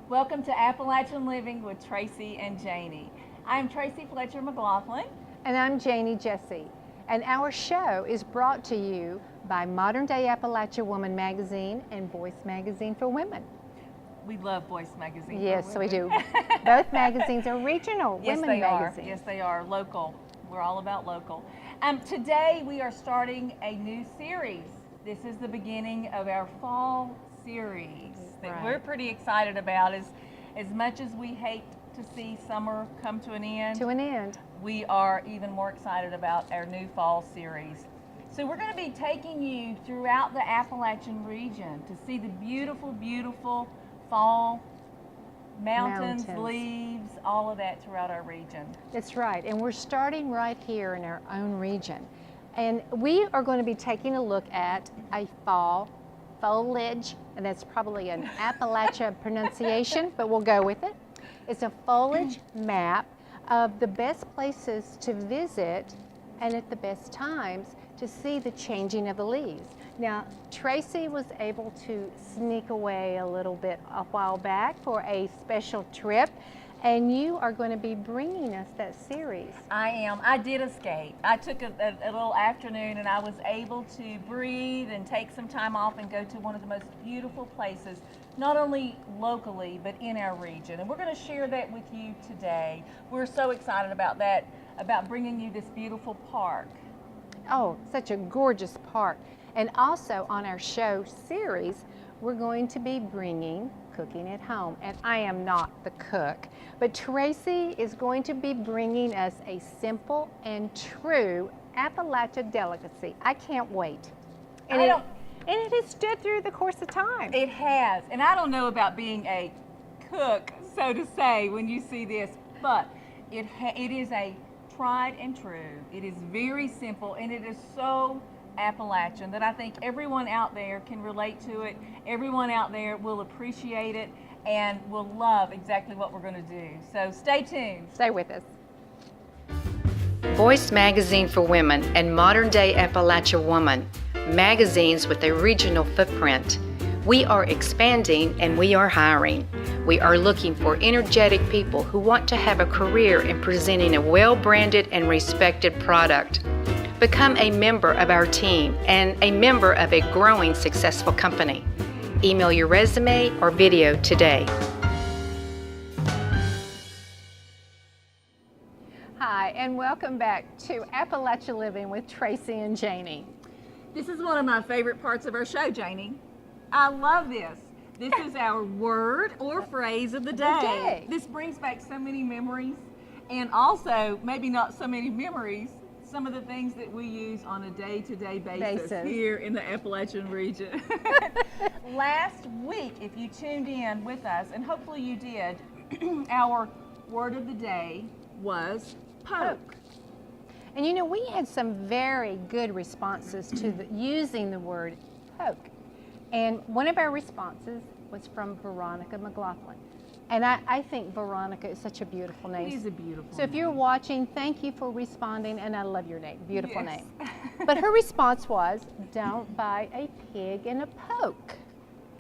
Welcome to Appalachian Living with Tracy and Janie. I'm Tracy Fletcher McLaughlin. And I'm Janie Jesse. And our show is brought to you by Modern Day Appalachia Woman Magazine and Voice Magazine for Women. We love Voice Magazine. Yes, we do. Both magazines are regional yes, women they magazines. Are. Yes, they are. Local. We're all about local. Today we are starting a new series. This is the beginning of our fall series that we're pretty excited about. As much as we hate to see summer come to an end, we are even more excited about our new fall series. So we're going to be taking you throughout the Appalachian region to see the beautiful, beautiful fall mountains, leaves, all of that throughout our region. That's right, and we're starting right here in our own region. And we are going to be taking a look at a fall foliage, and that's probably an Appalachia pronunciation, but we'll go with it. It's a foliage map of the best places to visit and at the best times to see the changing of the leaves. Now, Tracy was able to sneak away a little bit a while back for a special trip, and you are going to be bringing us that series. I am. I did escape. I took a little afternoon and I was able to breathe and take some time off and go to one of the most beautiful places, not only locally, but in our region. And we're going to share that with you today. We're so excited about that, about bringing you this beautiful park. Oh, such a gorgeous park. And also on our show series, we're going to be bringing cooking at home. And I am not the cook, but Tracy is going to be bringing us a simple and true Appalachia delicacy. I can't wait. And it has stood through the course of time. It has. And I don't know about being a cook, so to say, when you see this, but it is a tried and true. It is very simple, and it is so Appalachian that I think everyone out there can relate to it. Everyone out there will appreciate it and will love exactly what we're going to do. So stay tuned. Stay with us. Voice Magazine for Women and Modern Day Appalachia Woman, magazines with a regional footprint. We are expanding and we are hiring. We are looking for energetic people who want to have a career in presenting a well-branded and respected product. Become a member of our team and a member of a growing successful company. Email your resume or video today. Hi, and welcome back to Appalachia Living with Tracy and Janie. This is one of my favorite parts of our show, Janie. I love this. This is our word or phrase of the day. This brings back so many memories, and also maybe not so many memories, some of the things that we use on a day-to-day basis here in the Appalachian region. Last week, if you tuned in with us, and hopefully you did, our word of the day was poke. And you know, we had some very good responses to using the word poke. And one of our responses was from Veronica McLaughlin. And I think Veronica is such a beautiful name. It is a beautiful name. So if you're watching, thank you for responding, and I love your name. Beautiful name. But her response was, don't buy a pig in a poke.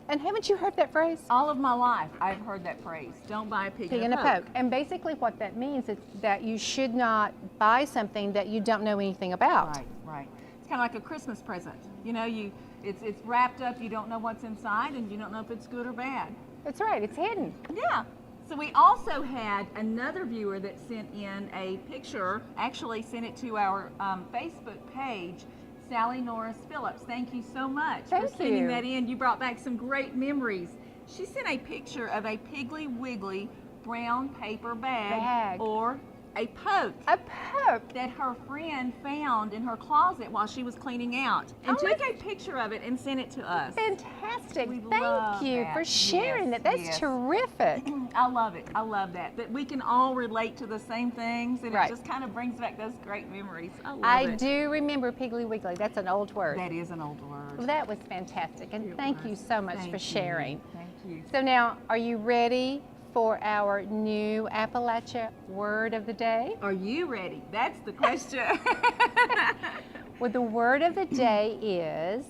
And haven't you heard that phrase? All of my life, I've heard that phrase. Don't buy a pig in a poke. And basically what that means is that you should not buy something that you don't know anything about. Right. It's kind of like a Christmas present. You know, it's wrapped up, you don't know what's inside, and you don't know if it's good or bad. That's right, it's hidden. Yeah. So we also had another viewer that sent in a picture, actually sent it to our Facebook page, Sally Norris Phillips. Thank you so much for sending that in. You brought back some great memories. She sent a picture of a Piggly Wiggly brown paper bag. Or a poke. A poke. That her friend found in her closet while she was cleaning out. And took a picture of it and sent it to us. Fantastic. Thank you for sharing that. That's terrific. I love it. I love that. That we can all relate to the same things, and it just kind of brings back those great memories. I love it. I do remember Piggly Wiggly. That's an old word. That is an old word. Well, that was fantastic. And thank you so much for sharing. Thank you. So now, are you ready for our new Appalachia word of the day? Are you ready? That's the question. Well, the word of the day is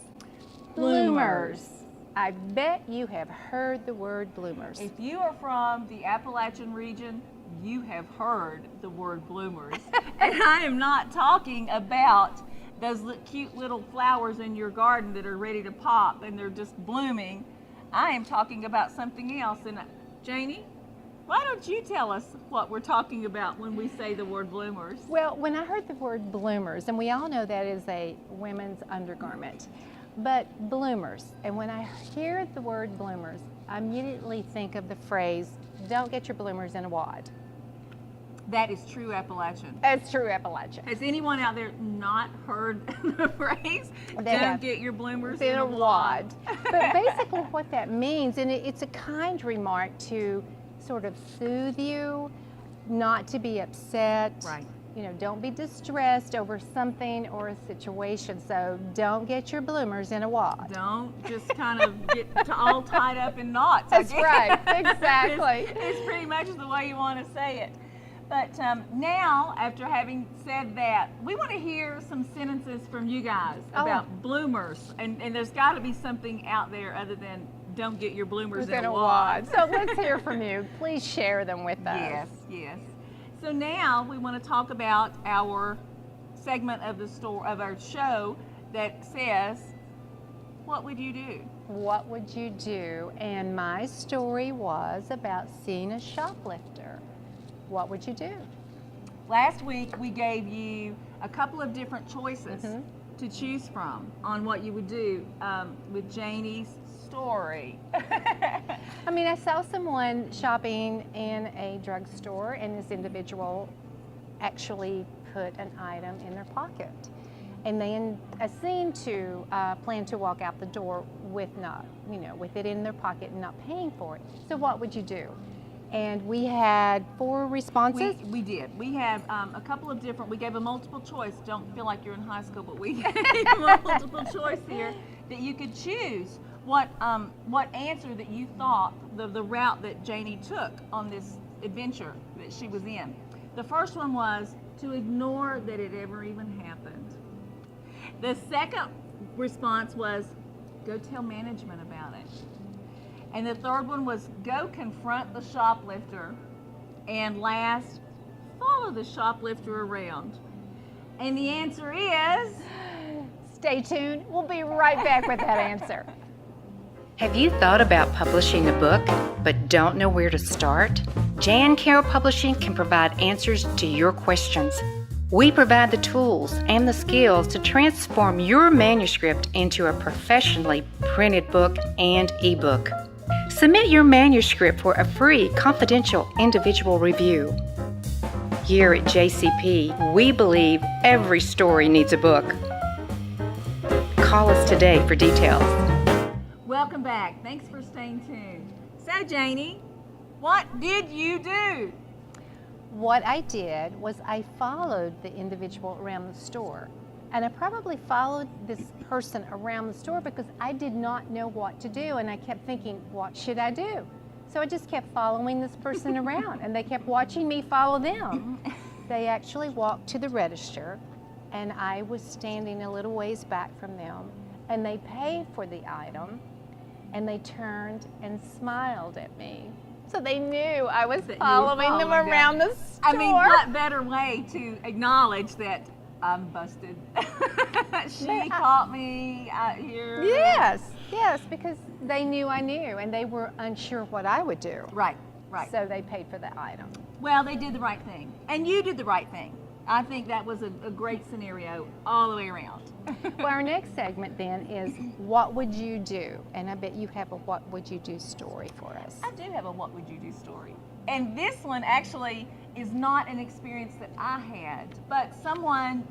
bloomers. I bet you have heard the word bloomers. If you are from the Appalachian region, you have heard the word bloomers. And I am not talking about those cute little flowers in your garden that are ready to pop and they're just blooming. I am talking about something else. And Janie, why don't you tell us what we're talking about when we say the word bloomers? Well, when I heard the word bloomers, and we all know that is a women's undergarment, but bloomers, and when I hear the word bloomers, I immediately think of the phrase, don't get your bloomers in a wad. That is true Appalachian. That's true Appalachian. Has anyone out there not heard the phrase, don't get your bloomers in a wad? But basically what that means, and it's a kind remark to sort of soothe you, not to be upset. Right. You know, don't be distressed over something or a situation. So don't get your bloomers in a wad. Don't just kind of get all tied up in knots. That's right, exactly. It's pretty much the way you want to say it. But now, after having said that, we want to hear some sentences from you guys about bloomers. And there's got to be something out there other than don't get your bloomers in a wad. So let's hear from you. Please share them with us. Yes, yes. So now we want to talk about our segment of our show that says, what would you do? What would you do? And my story was about seeing a shoplifter. What would you do? Last week we gave you a couple of different choices to choose from on what you would do with Janie's story. I mean, I saw someone shopping in a drugstore and this individual actually put an item in their pocket. And they seemed to plan to walk out the door with with it in their pocket and not paying for it. So what would you do? And we had 4 responses. We did. We have a couple of different, we gave a multiple choice. Don't feel like you're in high school, but we gave a multiple choice here that you could choose what answer that you thought, the route that Janie took on this adventure that she was in. The first one was to ignore that it ever even happened. The second response was go tell management about it. And the third one was go confront the shoplifter. And last, follow the shoplifter around. And the answer is... Stay tuned. We'll be right back with that answer. Have you thought about publishing a book but don't know where to start? Jan Carroll Publishing can provide answers to your questions. We provide the tools and the skills to transform your manuscript into a professionally printed book and ebook. Submit your manuscript for a free, confidential, individual review. Here at JCP, we believe every story needs a book. Call us today for details. Welcome back. Thanks for staying tuned. So, Janie, what did you do? What I did was I followed the individual around the store. And I probably followed this person around the store because I did not know what to do. And I kept thinking, what should I do? So I just kept following this person around and they kept watching me follow them. They actually walked to the register and I was standing a little ways back from them and they paid for the item and they turned and smiled at me. So they knew I was following them around the store. I mean, what better way to acknowledge that I'm busted. She caught me out here. Yes, because they knew I knew and they were unsure what I would do. Right, right. So they paid for the item. Well, they did the right thing. And you did the right thing. I think that was a great scenario all the way around. Well, our next segment then is what would you do? And I bet you have a what would you do story for us. I do have a what would you do story. And this one actually is not an experience that I had, but someone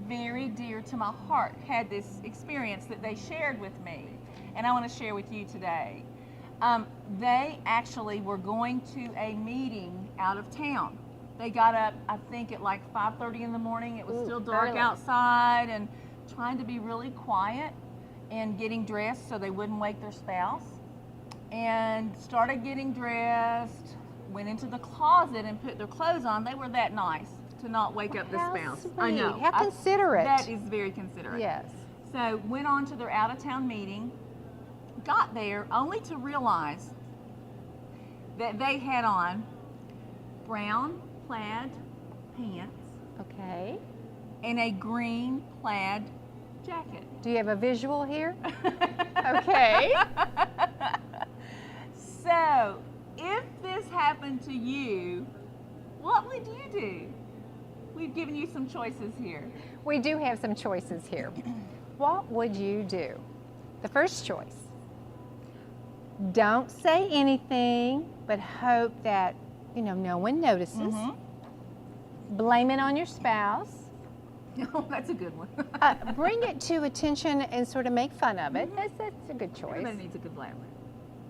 very dear to my heart had this experience that they shared with me, and I want to share with you today. They actually were going to a meeting out of town. They got up, I think, at like 5:30 in the morning. It was still dark outside, and trying to be really quiet and getting dressed so they wouldn't wake their spouse. And started getting dressed, went into the closet and put their clothes on. They were that nice to not wake up the spouse. Sweet. I know. How considerate. That is very considerate. Yes. So went on to their out-of-town meeting. got there only to realize that they had on brown plaid pants Okay. and a green plaid jacket. Do you have a visual here? Okay. So, if this happened to you, what would you do? We've given you some choices here. We do have some choices here. What would you do? The first choice. Don't say anything, but hope that, no one notices. Blame it on your spouse. Oh, that's a good one. Bring it to attention and sort of make fun of it. That's a good choice. Everybody needs a good laugh.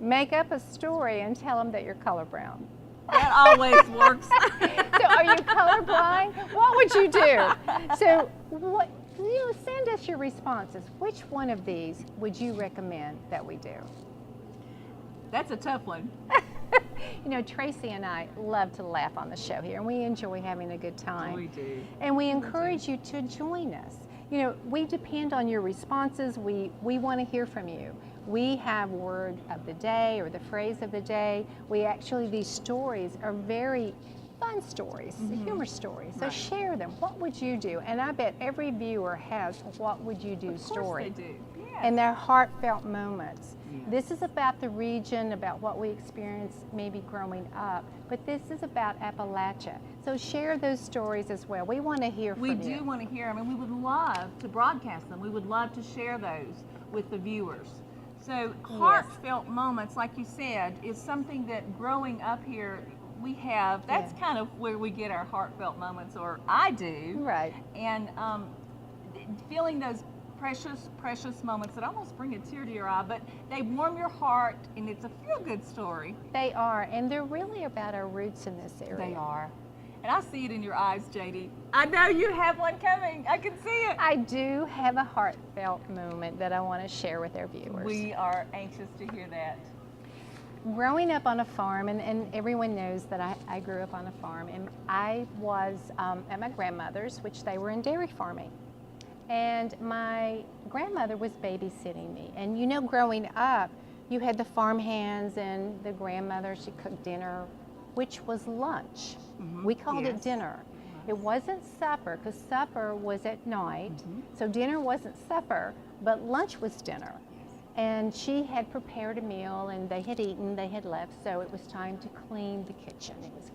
Make up a story and tell them that you're colorblind. That always works. So are you colorblind? What would you do? So send us your responses. Which one of these would you recommend that we do? That's a tough one. Tracy and I love to laugh on the show here, and we enjoy having a good time. We do. And we encourage you to join us. We depend on your responses. We want to hear from you. We have word of the day or the phrase of the day. These stories are very fun stories, humor stories. So share them. What would you do? And I bet every viewer has what would you do story. Of course they do. Yes. And their heartfelt moments. Yes. This is about the region, about what we experienced maybe growing up, but this is about Appalachia. So share those stories as well. We want to hear from you. We do want to hear them, and we would love to broadcast them. We would love to share those with the viewers. So heartfelt moments, like you said, is something that growing up here we have. That's kind of where we get our heartfelt moments, or I do. Right. And feeling those precious moments that almost bring a tear to your eye, but they warm your heart, and it's a feel-good story. They are, and they're really about our roots in this area. They are. And I see it in your eyes, Janie. I know you have one coming. I can see it. I do have a heartfelt moment that I want to share with our viewers. We are anxious to hear that. Growing up on a farm, and everyone knows that I grew up on a farm, and I was at my grandmother's, which they were in dairy farming. And my grandmother was babysitting me. And growing up, you had the farm hands and the grandmother, she cooked dinner, which was lunch. We called it dinner. It wasn't supper, because supper was at night. So dinner wasn't supper, but lunch was dinner. And she had prepared a meal, and they had eaten, they had left, so it was time to clean the kitchen. It was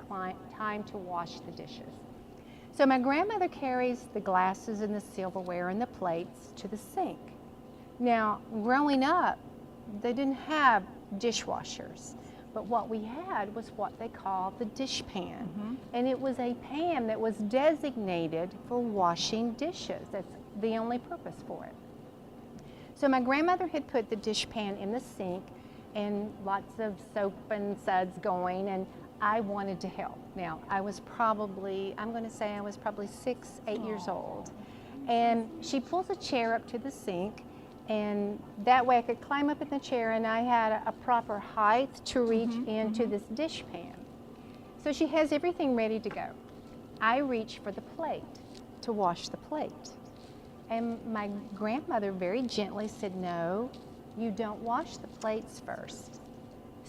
time to wash the dishes. So my grandmother carries the glasses and the silverware and the plates to the sink. Now, growing up, they didn't have dishwashers, but what we had was what they call the dish pan. And it was a pan that was designated for washing dishes. That's the only purpose for it. So my grandmother had put the dish pan in the sink and lots of soap and suds going, and I wanted to help. Now, I'm going to say I was probably 6, 8 years old. And she pulls a chair up to the sink, and that way I could climb up in the chair, and I had a proper height to reach into this dish pan. So she has everything ready to go. I reach for the plate to wash the plate. And my grandmother very gently said, "No, you don't wash the plates first."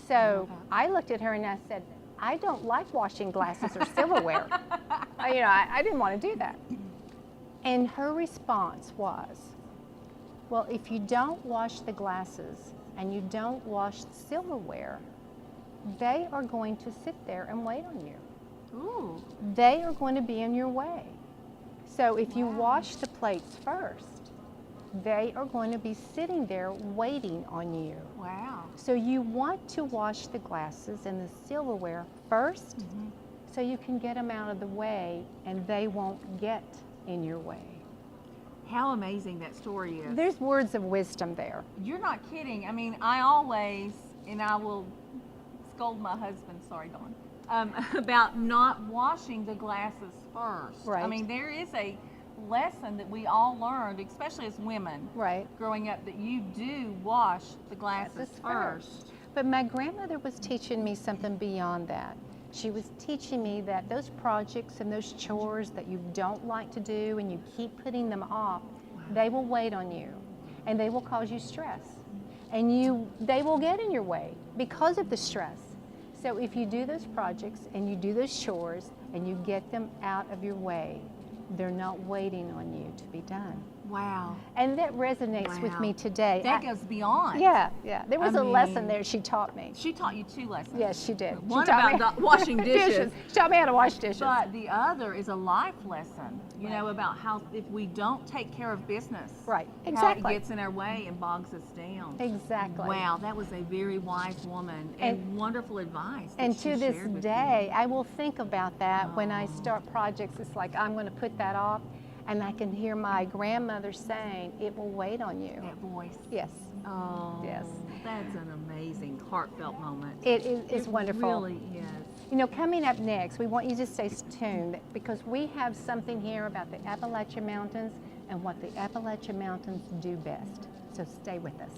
So I looked at her and I said, "I don't like washing glasses or silverware." I didn't want to do that. And her response was, "Well, if you don't wash the glasses and you don't wash the silverware, they are going to sit there and wait on you. Ooh. They are going to be in your way. So if you wash the plates first, they are going to be sitting there waiting on you. Wow. So you want to wash the glasses and the silverware first, so you can get them out of the way and they won't get in your way." How amazing that story is. There's words of wisdom there. You're not kidding. I mean, I always, and I will scold my husband, sorry, Dawn, about not washing the glasses first. Right. I mean, there is a lesson that we all learned, especially as women, Right. growing up, that you do wash the glasses Glasses first. But my grandmother was teaching me something beyond that. She was teaching me that those projects and those chores that you don't like to do and you keep putting them off, they will wait on you and they will cause you stress. and they will get in your way because of the stress. So if you do those projects and you do those chores and you get them out of your way, they're not waiting on you to be done. Wow. And that resonates with me today. That goes beyond. Yeah. There was a lesson there she taught me. She taught you 2 lessons. Yes, she did. One she taught about me washing dishes. She taught me how to wash dishes. But the other is a life lesson, you know, about how if we don't take care of business, right, exactly, how it gets in our way and bogs us down. Exactly. Wow, that was a very wise woman and wonderful advice. And to this day, I will think about that when I start projects. It's like I'm going to put that off, and I can hear my grandmother saying, "It will wait on you." That voice. Yes. Oh, yes. That's an amazing, heartfelt moment. It's wonderful. It really is. You know, coming up next, we want you to stay tuned because we have something here about the Appalachian Mountains and what the Appalachian Mountains do best. So stay with us.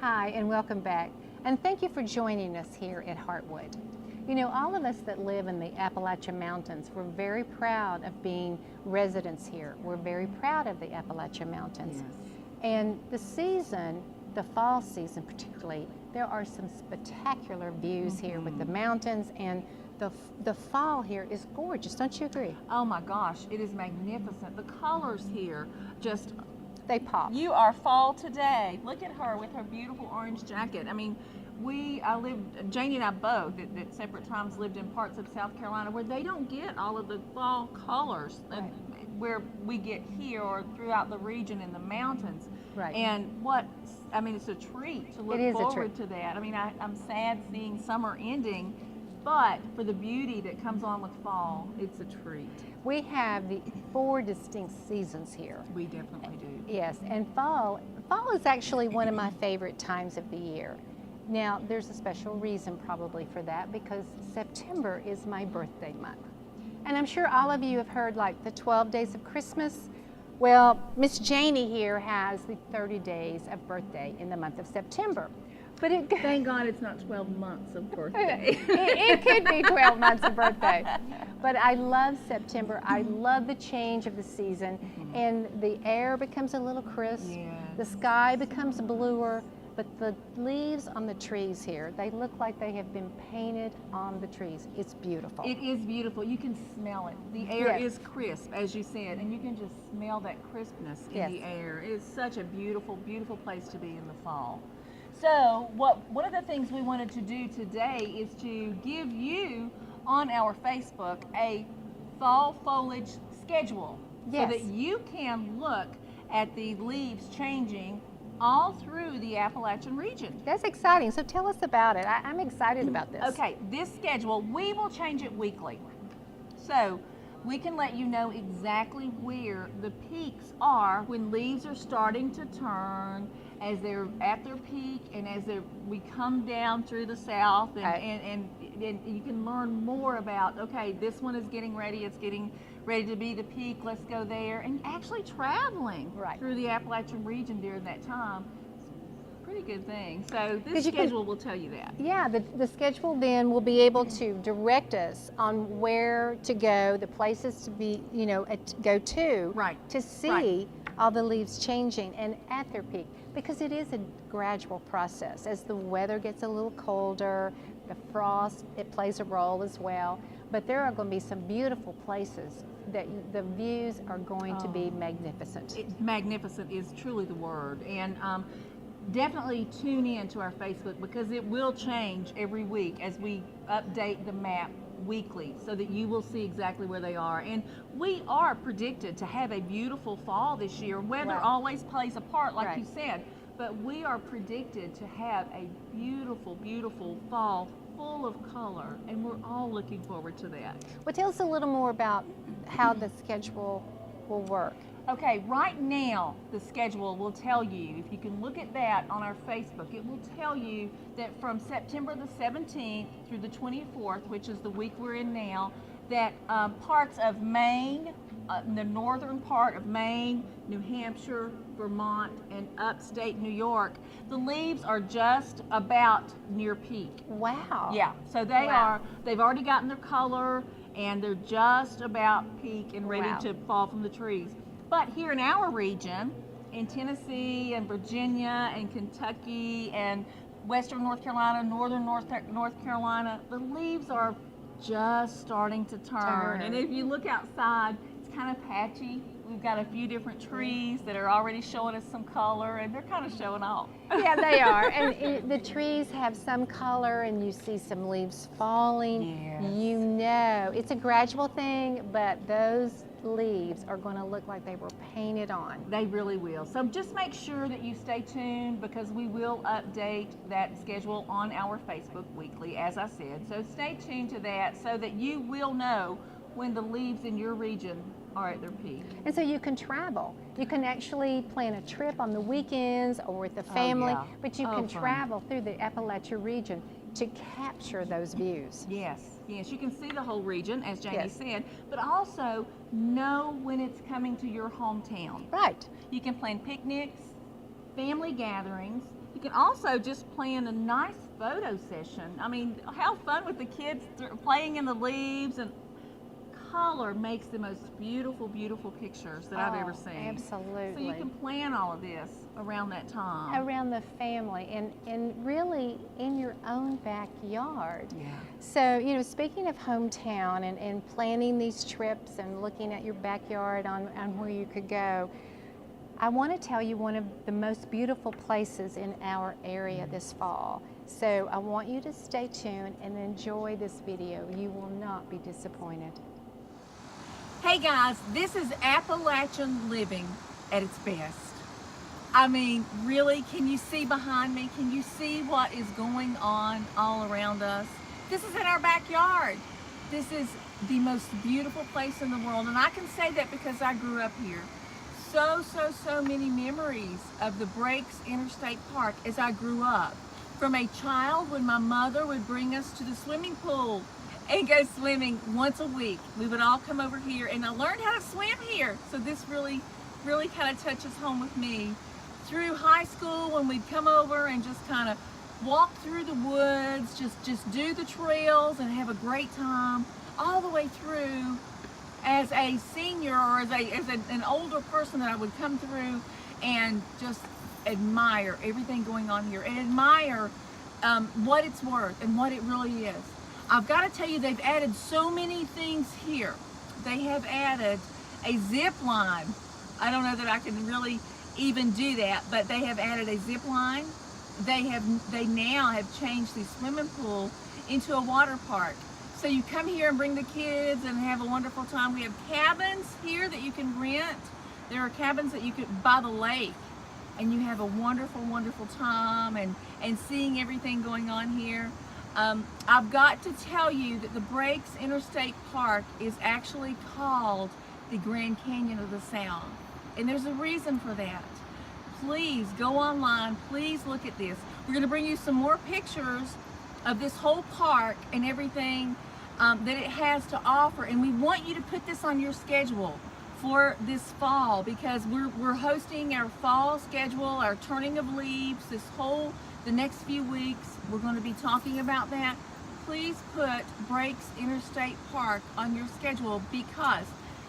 Hi, and welcome back. And thank you for joining us here at Heartwood. You know, all of us that live in the Appalachian Mountains, we're very proud of being residents here. We're very proud of the Appalachian Mountains. Yes. And the season, the fall season particularly, there are some spectacular views here with the mountains, and the fall here is gorgeous. Don't you agree? Oh my gosh, it is magnificent. The colors here just... They pop. You are fall today. Look at her with her beautiful orange jacket. I mean, Janie and I both at separate times lived in parts of South Carolina where they don't get all of the fall colors where we get here or throughout the region in the mountains. Right. And it's a treat to look forward to that. I mean, I'm sad seeing summer ending, but for the beauty that comes on with fall, it's a treat. We have the 4 distinct seasons here. We definitely do. Yes, and fall is actually one of my favorite times of the year. Now, there's a special reason probably for that because September is my birthday month. And I'm sure all of you have heard like the 12 days of Christmas. Well, Miss Janie here has the 30 days of birthday in the month of September. But thank God it's not 12 months of birthday. it could be 12 months of birthday. But I love September. I love the change of the season. And the air becomes a little crisp. Yes. The sky becomes bluer. But the leaves on the trees here, they look like they have been painted on the trees. It's beautiful. It is beautiful. You can smell it. The air is crisp, as you said, and you can just smell that crispness in the air. It is such a beautiful, beautiful place to be in the fall. So one of the things we wanted to do today is to give you on our Facebook a fall foliage schedule so that you can look at the leaves changing all through the Appalachian region. That's exciting. So tell us about it. I'm excited about this. Okay, this schedule, we will change it weekly. So we can let you know exactly where the peaks are when leaves are starting to turn, as they're at their peak, and as we come down through the south, and you can learn more about, okay, this one is getting ready, it's getting ready to be the peak, let's go there. And actually traveling through the Appalachian region during that time, it's a pretty good thing. So this schedule will tell you that. Yeah, the schedule then will be able to direct us on where to go, the places to be, go to see all the leaves changing and at their peak. Because it is a gradual process. As the weather gets a little colder, the frost, it plays a role as well. But there are going to be some beautiful places that the views are going to be magnificent. Magnificent is truly the word. And definitely tune in to our Facebook because it will change every week as we update the map weekly so that you will see exactly where they are. And we are predicted to have a beautiful fall this year. Weather always plays a part, like you said, but we are predicted to have a beautiful, beautiful fall full of color, and we're all looking forward to that. Well, tell us a little more about how the schedule will work. Okay, right now the schedule will tell you, if you can look at that on our Facebook, it will tell you that from September the 17th through the 24th, which is the week we're in now, that parts of Maine, the northern part of Maine, New Hampshire, Vermont, and upstate New York, the leaves are just about near peak. Wow. Yeah, so they've already gotten their color and they're just about peak and ready to fall from the trees. But here in our region, in Tennessee and Virginia and Kentucky and western North Carolina, northern North Carolina, the leaves are just starting to turn. And if you look outside, it's kind of patchy. We've got a few different trees that are already showing us some color, and they're kind of showing off. Yeah, they are. And the trees have some color, and you see some leaves falling. Yes. You know, it's a gradual thing, but those leaves are going to look like they were painted on. They really will. So just make sure that you stay tuned, because we will update that schedule on our Facebook weekly, as I said. So stay tuned to that so that you will know when the leaves in your region are at their peak. And so you can travel. You can actually plan a trip on the weekends or with the family, but you can travel through the Appalachian region to capture those views. Yes, you can see the whole region, as Janie said, but also know when it's coming to your hometown. Right. You can plan picnics, family gatherings. You can also just plan a nice photo session. I mean, have fun with the kids playing in the leaves, and color makes the most beautiful, beautiful pictures that I've ever seen. Absolutely. So you can plan all of this around that time. Around the family and really in your own backyard. Yeah. So, you know, speaking of hometown and planning these trips and looking at your backyard on where you could go, I want to tell you one of the most beautiful places in our area this fall. So I want you to stay tuned and enjoy this video. You will not be disappointed. Hey guys, this is Appalachian living at its best. I mean, really, can you see behind me? Can you see what is going on all around us? This is in our backyard. This is the most beautiful place in the world, and I can say that because I grew up here. So many memories of the Breaks Interstate Park as I grew up. From a child, when my mother would bring us to the swimming pool and go swimming once a week. We would all come over here, and I learned how to swim here. So this really kind of touches home with me. Through high school, when we'd come over and just kind of walk through the woods, just do the trails and have a great time, all the way through as a senior or as an older person, that I would come through and just admire everything going on here and admire what it's worth and what it really is. I've got to tell you, they've added so many things here. They have added a zip line. I don't know that I can really even do that, but they have added a zip line. They now have changed the swimming pool into a water park. So you come here and bring the kids and have a wonderful time. We have cabins here that you can rent. There are cabins that you could by the lake, and you have a wonderful, wonderful time and seeing everything going on here. I've got to tell you that the Breaks Interstate Park is actually called the Grand Canyon of the South. And there's a reason for that. Please go online, please look at this. We're going to bring you some more pictures of this whole park and everything that it has to offer. And we want you to put this on your schedule for this fall, because we're hosting our fall schedule, our turning of leaves, the next few weeks. We're going to be talking about that. Please put Breaks Interstate Park on your schedule, because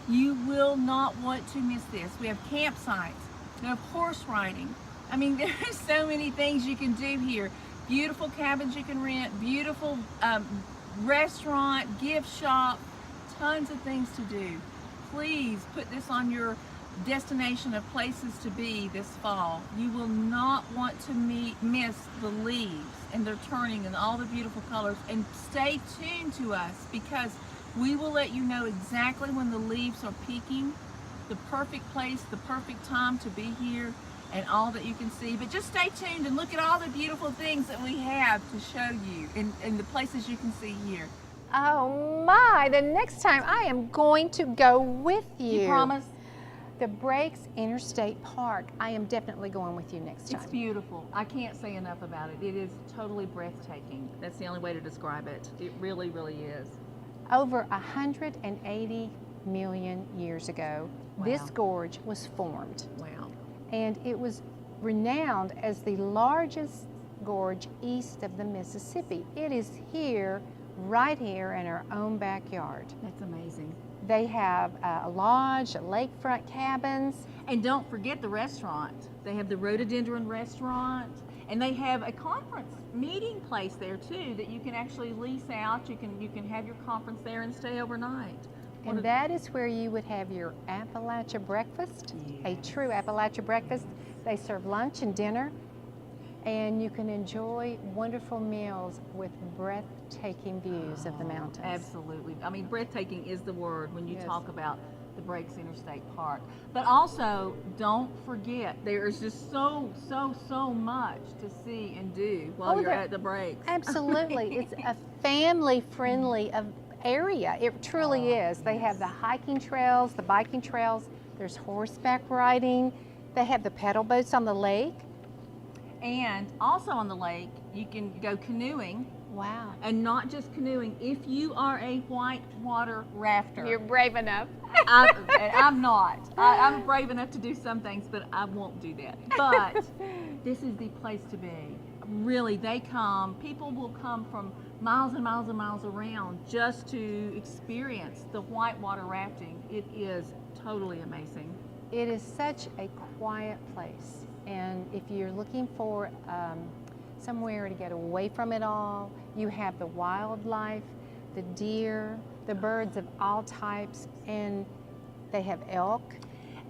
you will not want to miss this. We have campsites, we have horse riding. I mean, there's so many things you can do here. Beautiful cabins you can rent, beautiful restaurant, gift shop, tons of things to do. Please put this on your destination of places to be this fall. You will not want to miss the leaves and their turning and all the beautiful colors. And stay tuned to us, because we will let you know exactly when the leaves are peaking, the perfect place, the perfect time to be here, and all that you can see. But just stay tuned and look at all the beautiful things that we have to show you and the places you can see here. Oh my, the next time I am going to go with you. You promise? The Breaks Interstate Park. I am definitely going with you next time. It's beautiful. I can't say enough about it. It is totally breathtaking. That's the only way to describe it. It really, really is. Over 180 million years ago, this Wow. gorge was formed. Wow. And it was renowned as the largest gorge east of the Mississippi. It is here, right here in our own backyard. That's amazing. They have a lodge, lakefront cabins. And don't forget the restaurant. They have the rhododendron restaurant, and they have a conference meeting place there too that you can actually lease out. You can have your conference there and stay overnight. And that is where you would have your Appalachia breakfast, a true Appalachia breakfast. They serve lunch and dinner, and you can enjoy wonderful meals with breathtaking views of the mountains. Absolutely. I mean, breathtaking is the word when you Yes. talk about the Breaks Interstate Park. But also, don't forget, there is just so much to see and do while you're at the Breaks. Absolutely. It's a family-friendly area. It truly is. They have the hiking trails, the biking trails. There's horseback riding. They have the pedal boats on the lake. And also on the lake, you can go canoeing. Wow. And not just canoeing. If you are a whitewater rafter, You're brave enough. I'm not. I'm brave enough to do some things, but I won't do that. But this is the place to be. Really, people will come from miles and miles and miles around just to experience the whitewater rafting. It is totally amazing. It is such a quiet place. And if you're looking for somewhere to get away from it all, you have the wildlife, the deer, the birds of all types, and they have elk.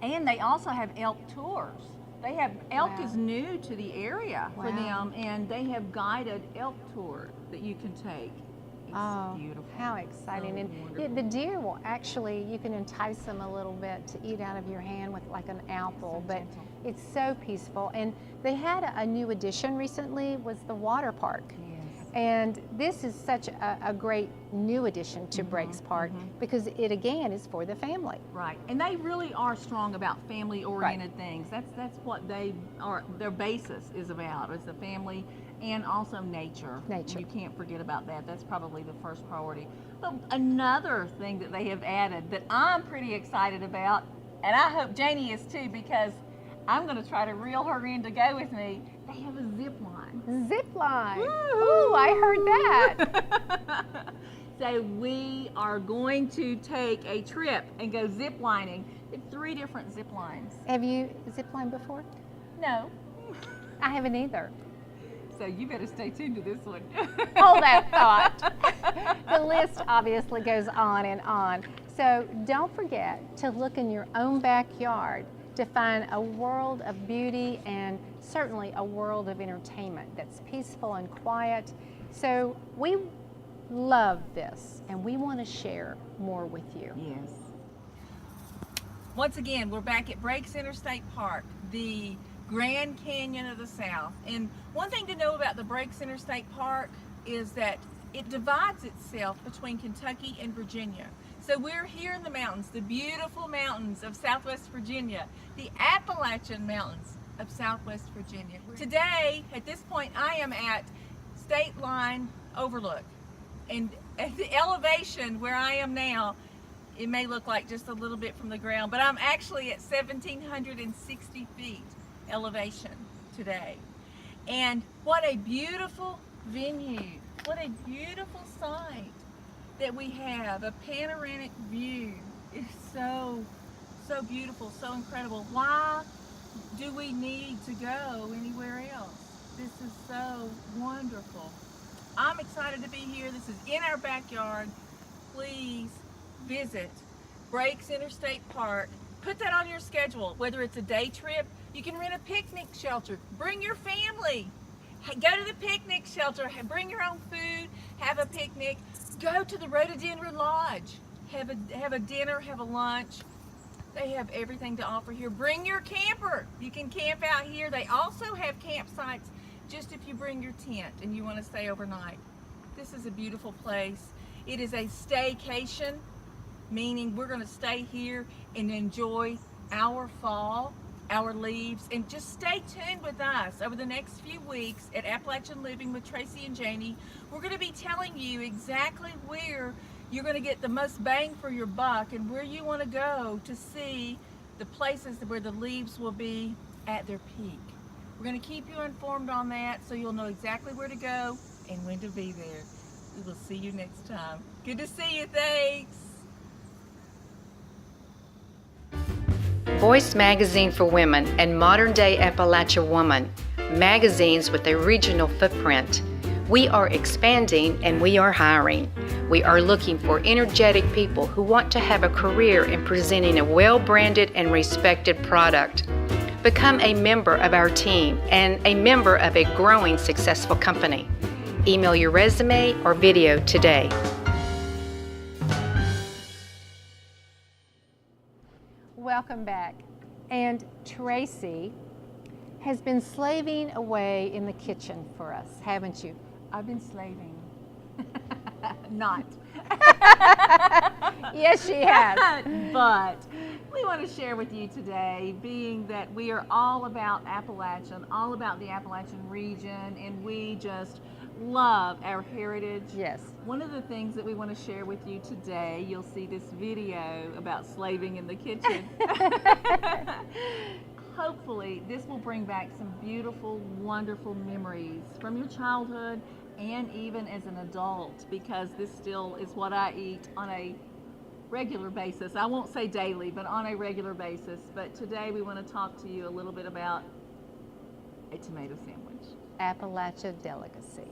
And they also have elk tours. They have elk Wow. is new to the area for Wow. them, and they have guided elk tour that you can take. It's beautiful. How exciting. So And wonderful. the deer will actually, you can entice them a little bit to eat out of your hand with like an apple, So but gentle. it's so peaceful. And they had a new addition recently, was the water park. Yes. And this is such a great new addition to Breaks Park because it again is for the family. Right, and they really are strong about family-oriented things. That's what they are. Their basis is about is the family and also nature. Nature. You can't forget about that. That's probably the first priority. But another thing that they have added that I'm pretty excited about, and I hope Janie is too, because I'm going to try to reel her in to go with me. They have a zip line. Zip line. Woo! Ooh, I heard that. So we are going to take a trip and go zip lining. They have 3 different zip lines. Have you zip lined before? No. I haven't either. So you better stay tuned to this one. Hold that thought. The list obviously goes on and on. So don't forget to look in your own backyard to find a world of beauty and certainly a world of entertainment that's peaceful and quiet. So we love this and we want to share more with you. Yes. Once again, we're back at Breaks Interstate Park, the Grand Canyon of the South. And one thing to know about the Breaks Interstate Park is that it divides itself between Kentucky and Virginia. So we're here in the mountains, the beautiful mountains of Southwest Virginia, the Appalachian Mountains of Southwest Virginia. Today, at this point, I am at State Line Overlook. And at the elevation where I am now, it may look like just a little bit from the ground, but I'm actually at 1,760 feet elevation today. And what a beautiful venue. What a beautiful site that we have. A panoramic view. It's so beautiful, so incredible. Why do we need to go anywhere else? This is so wonderful. I'm excited to be here. This is in our backyard. Please visit Breaks Interstate Park. Put that on your schedule, whether it's a day trip. You can rent a picnic shelter. Bring your family. Go to the picnic shelter. Bring your own food. Have a picnic. Go to the Rhododendron Lodge. Have a dinner. Have a lunch. They have everything to offer here. Bring your camper. You can camp out here. They also have campsites just if you bring your tent and you want to stay overnight. This is a beautiful place. It is a staycation, meaning we're going to stay here and enjoy our fall, our leaves, and just stay tuned with us over the next few weeks at Appalachian Living with Tracy and Janie. We're going to be telling you exactly where you're going to get the most bang for your buck and where you want to go to see the places where the leaves will be at their peak. We're going to keep you informed on that so you'll know exactly where to go and when to be there. We will see you next time. Good to see you. Thanks. Voice Magazine for Women and Modern Day Appalachia Woman, magazines with a regional footprint. We are expanding and we are hiring. We are looking for energetic people who want to have a career in presenting a well-branded and respected product. Become a member of our team and a member of a growing successful company. Email your resume or video today. Welcome back. And Tracy has been slaving away in the kitchen for us, haven't you? I've been slaving. Not. Yes, she has. But we want to share with you today, being that we are all about Appalachian, all about the Appalachian region, and we just love our heritage. Yes. One of the things that we want to share with you today, you'll see this video about slaving in the kitchen. Hopefully, this will bring back some beautiful, wonderful memories from your childhood and even as an adult, because this still is what I eat on a regular basis. I won't say daily, but on a regular basis. But today we want to talk to you a little bit about a tomato sandwich. Appalachia delicacy.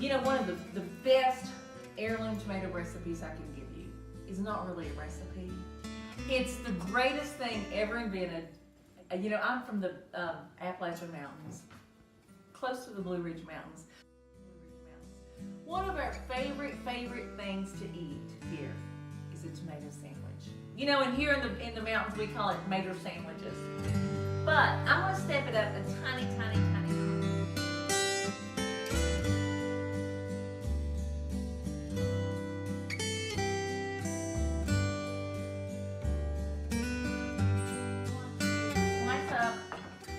You know, one of the best heirloom tomato recipes I can give you is not really a recipe. It's the greatest thing ever invented. You know, I'm from the Appalachian Mountains, close to the Blue Ridge Mountains. One of our favorite things to eat here is a tomato sandwich. You know, and here in the mountains we call it tomato sandwiches. But I'm gonna step it up a tiny notch.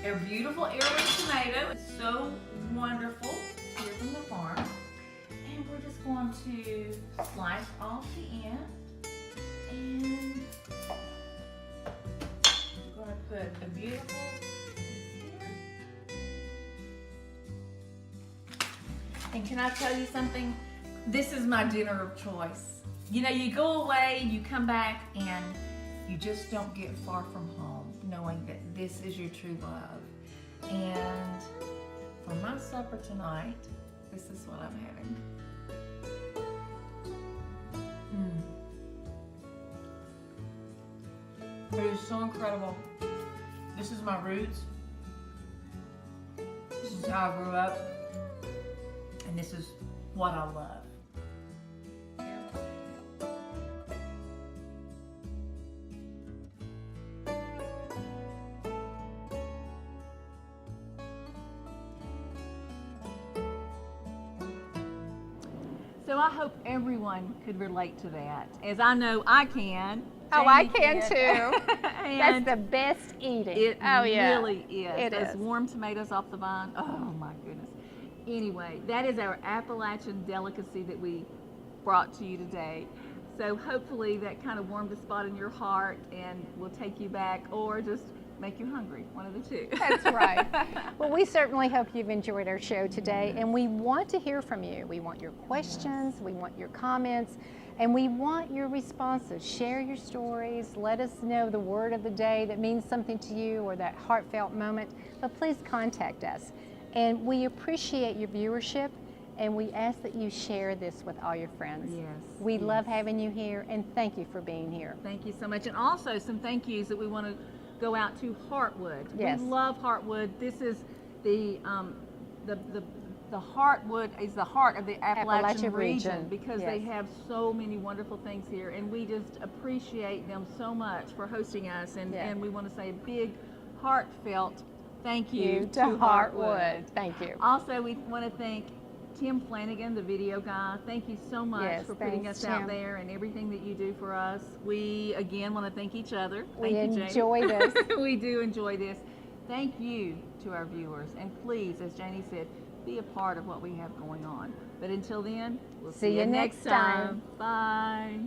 Our beautiful heirloom tomato. It's so wonderful here from the farm. And we're just going to slice off the end. And we're going to put a beautiful piece here. And can I tell you something? This is my dinner of choice. You know, you go away, you come back, and you just don't get far from home, knowing that this is your true love. And for my supper tonight, this is what I'm having. It is so incredible. This is my roots. This is how I grew up. And this is what I love. So I hope everyone could relate to that, as I know I can. Oh, I can too. And that's the best eating. it yeah. really is. It Those is. warm tomatoes off the vine. Oh my goodness. Anyway, that is our Appalachian delicacy that we brought to you today. So hopefully that kind of warmed a spot in your heart and will take you back, or just make you hungry, one of the two. That's right. Well, we certainly hope you've enjoyed our show today, and we want to hear from you. We want your questions, we want your comments, and we want your responses. Share your stories. Let us know the word of the day that means something to you, or that heartfelt moment. But please contact us. And we appreciate your viewership, and we ask that you share this with all your friends. Yes. We love having you here, and thank you for being here. Thank you so much. And also some thank yous that we want to go out to Heartwood. Yes. We love Heartwood. This is the Heartwood is the heart of the Appalachian region because yes. they have so many wonderful things here, and we just appreciate them so much for hosting us, and, Yeah. and we want to say a big, heartfelt thank you You to to Heartwood. Heartwood. Thank you. Also, we want to thank Tim Flanagan, the video guy. Thank you so much Yes, for putting thanks, us out Tim. there and everything that you do for us. We, again, want to thank each other. We Thank you, Janie. enjoy this. We do enjoy this. Thank you to our viewers. And please, as Janie said, be a part of what we have going on. But until then, we'll see you next time. Bye.